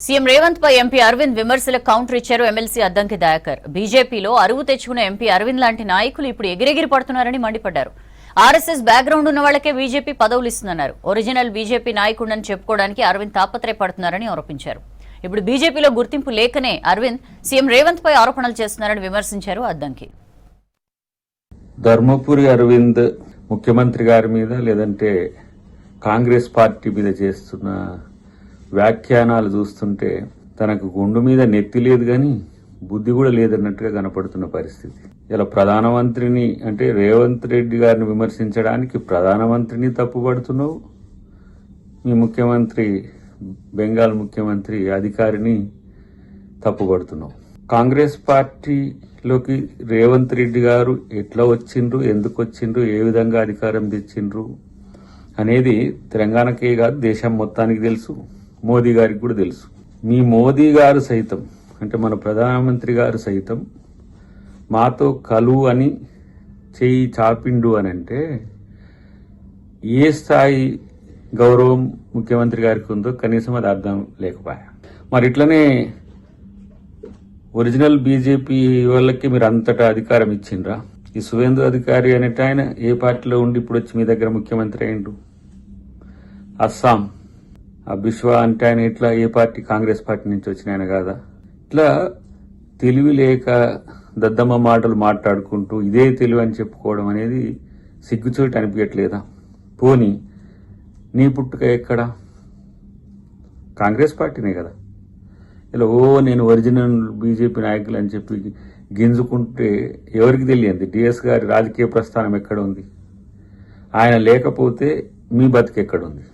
CM Revanth పై MP Arvind విమర్శలకు counter ఇచ్చారు MLC Addanki Dayakar. బీజేపీలో అరువు తెచ్చుకున్న ఎంపీ అరవింద్ లాంటి నాయకులు ఇప్పుడు ఎగిరెగిరి పడుతున్నారని మండిపడ్డారు. ఆర్ఎస్ఎస్ బ్యాక్గ్రౌండ్ ఉన్న వాళ్లకే బీజేపీ పదవులు ఇస్తుందన్నారు. ఒరిజినల్ బీజేపీ నాయకుడని చెప్పుకోవడానికి అరవింద్ తాపత్రయపడుతున్నారని ఆరోపించారు. ఇప్పుడు బీజేపీలో గుర్తింపు లేకనే అరవింద్ సీఎం రేవంత్ పై ఆరోపణలు చేస్తున్నారని విమర్శించారు అద్దంకి. ధర్మపురి అరవింద్ ముఖ్యమంత్రి గారి మీద లేదంటే కాంగ్రెస్ పార్టీ మీద చేస్తున్న వ్యాఖ్యానాలు చూస్తుంటే తనకు గుండు మీద నెత్తి లేదు గాని బుద్ధి కూడా లేదన్నట్టుగా కనపడుతున్న పరిస్థితి. ఇలా ప్రధానమంత్రిని అంటే రేవంత్ రెడ్డి గారిని విమర్శించడానికి ప్రధానమంత్రిని తప్పుపడుతున్నావు, మీ ముఖ్యమంత్రి బెంగాల్ ముఖ్యమంత్రి అధికారిని తప్పుపడుతున్నావు. కాంగ్రెస్ పార్టీలోకి రేవంత్ రెడ్డి గారు ఎట్లా వచ్చిండ్రు, ఎందుకు వచ్చిండ్రు, ఏ విధంగా అధికారం తెచ్చిండ్రు అనేది తెలంగాణకే కాదు దేశం మొత్తానికి తెలుసు, మోదీ గారికి కూడా తెలుసు. మీ మోదీ గారు సైతం అంటే మన ప్రధానమంత్రి గారు సైతం మాతో కలువు అని చెయ్యి చాపిండు అని అంటే ఏ స్థాయి గౌరవం ముఖ్యమంత్రి గారికి ఉందో కనీసం అది అర్థం లేకపోయా. మరి ఇట్లనే ఒరిజినల్ బీజేపీ వాళ్ళకి మీరు అంతటా అధికారం ఇచ్చిండ్రా? ఈ సువేందు అధికారి అనేట ఆయన ఏ పార్టీలో ఉండి ఇప్పుడు వచ్చి మీ దగ్గర ముఖ్యమంత్రి అయిండు? అస్సాం ఆ బిశ్వా అంటే ఆయన ఇట్లా ఏ పార్టీ? కాంగ్రెస్ పార్టీ నుంచి వచ్చిన ఆయన కాదా? ఇట్లా తెలివి లేక దద్దమ్మ మాటలు మాట్లాడుకుంటూ ఇదే తెలివి అని చెప్పుకోవడం అనేది సిగ్గుచోటి అనిపించట్లేదా? పోనీ నీ పుట్టుక ఎక్కడ? కాంగ్రెస్ పార్టీనే కదా. ఇలా నేను ఒరిజినల్ బీజేపీ నాయకులు అని చెప్పి గింజుకుంటే ఎవరికి తెలియంది డిఎస్ గారి రాజకీయ ప్రస్థానం ఎక్కడ ఉంది? ఆయన లేకపోతే మీ బతికెక్కడుంది?